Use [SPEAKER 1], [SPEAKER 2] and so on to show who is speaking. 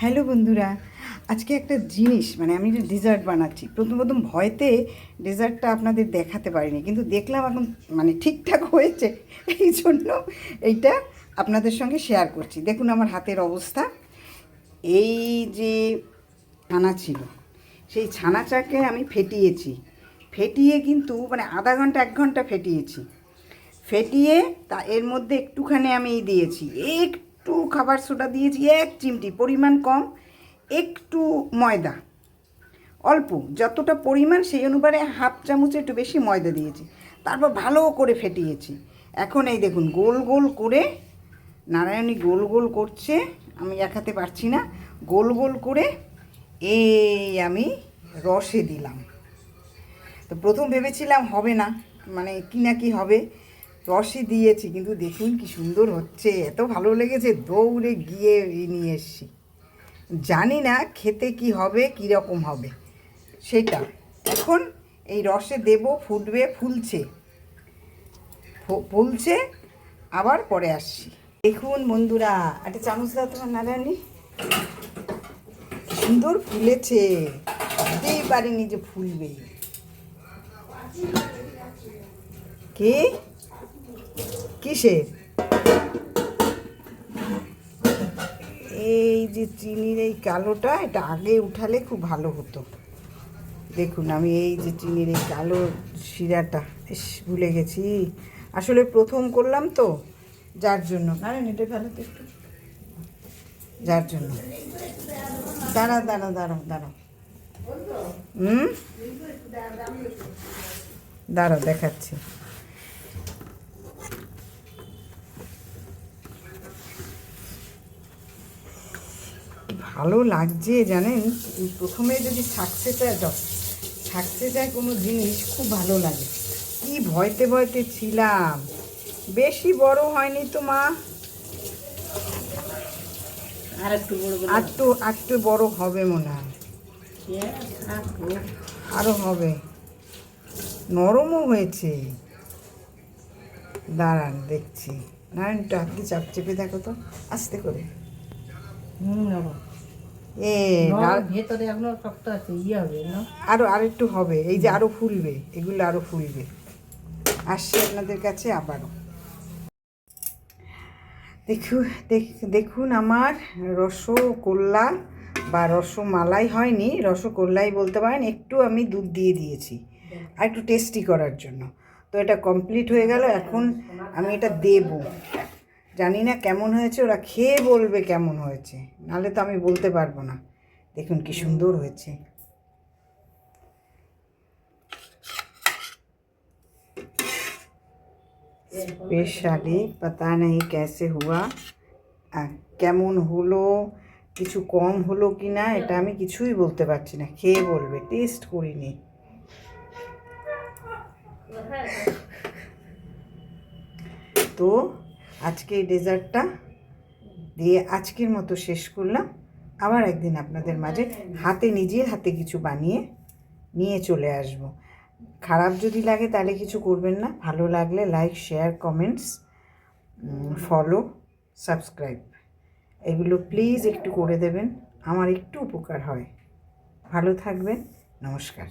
[SPEAKER 1] Hello বন্ধুরা, আজকে একটা জিনিস আমি একটা ডেজার্ট বানাচ্ছি। প্রথম প্রথম ভয়তে ডেজার্টটা আপনাদের দেখাতে পারিনি, কিন্তু দেখলাম এখন ঠিকঠাক হয়েছে। এই জন্য এইটা আপনাদের সঙ্গে শেয়ার করছি। দেখুন আমার হাতের অবস্থা। এই যে ছানা ছিল, সেই ছানাটাকে আমি ফেটিয়েছি। ফেটিয়ে কিন্তু আধা ঘন্টা 1 ঘন্টা ফেটিয়েছি। ফেটিয়ে এর মধ্যে একটুখানি আমি দিয়েছি, একটু খাবার সোডা দিয়েছি, 1 চিমটি, পরিমাণ কম, একটু ময়দা, অল্প যতটা পরিমাণ সেই অনুপাতে 1/2 চামচ একটু বেশি ময়দা দিয়েছি। তারপর ভালো করে ফেটিয়েছি। এখন এই দেখুন গোল গোল করে নারায়ণী গোল গোল করছে, আমি দেখাতে পারছি না। গোল গোল করে এই আমি রসে দিলাম। তো প্রথম ভেবেছিলাম হবে না, কি না কি হবে, রসে দিয়েছি, কিন্তু দেখুন কি সুন্দর হচ্ছে। এত ভালো লেগেছে, দৌড়ে গিয়ে নিয়ে এসছি। জানি না খেতে কি হবে, কী রকম হবে সেটা। এখন এই রসে দেব, ফুটবে, ফুলছে, আবার পরে আসছি। দেখুন বন্ধুরা, একটা চামচ দাও তোমার নারায়ণী। সুন্দর ফুলেছে, ভাবতেই পারিনি যে ফুলবে। কি কিসের? এই যে চিনির এই কালোটা, এটা আগে উঠালে খুব ভালো হতো। দেখুন আমি এই যে চিনির এই কালো শিরাটা, ভুলে গেছি, আসলে প্রথম করলাম তো, যার জন্য। কারণ এটা ভালো তো একটু, যার জন্য। দাঁড়াও দাঁড়াও দাঁড়াও দাঁড়াও, দাঁড়াও দেখাচ্ছি। ভালো লাগছে জানেন। প্রথমে যদি থাকতে চায় কোনো জিনিস, খুব ভালো লাগে। কি ভয়তে ভয়তে ছিলাম। বেশি বড় হয়নি তো মা, আরেকটু বড় হবে মনে হয়, আরো হবে। নরমও হয়েছে। দাঁড়ান দেখছি। নারায়ণটা আপনি চাপ চেপে দেখো তো, আস্তে করে।
[SPEAKER 2] ভেতরে এখনো শক্ত আছে, হবে না,
[SPEAKER 1] আরেকটু হবে। এই যে আরো ফুলবে, এগুলো আরো ফুলবে। আসছি আপনাদের কাছে আবারও। দেখুন আমার রসগোল্লা বা রসমালাই হয়নি, রসগোল্লাই বলতে পারেন। একটু আমি দুধ দিয়ে দিয়েছি আর একটু টেস্টি করার জন্য। তো এটা কমপ্লিট হয়ে গেল। এখন আমি এটা দেব। জানি না কেমন হয়েছে, ওরা খেয়ে বলবে কেমন হয়েছে, নাহলে তো আমি বলতে পারবো না। দেখুন কি সুন্দর হয়েছে। স্পেশালি পাতা নেই ক্যাসে হুয়া, কেমন হলো, কিছু কম হলো কি না, এটা আমি কিছুই বলতে পারছি না। খেয়ে বলবে, টেস্ট করিনি। তো আজকে এই ডেজার্টটা দিয়ে আজকের মতো শেষ করলাম। আবার একদিন আপনাদের মাঝে নিজের হাতে কিছু বানিয়ে নিয়ে চলে আসব। খারাপ যদি লাগে তাহলে কিছু করবেন না, ভালো লাগলে like, share, comments, follow, subscribe, এগুলো প্লিজ একটু করে দেবেন, আমার একটু উপকার হয়। ভালো থাকবেন, নমস্কার।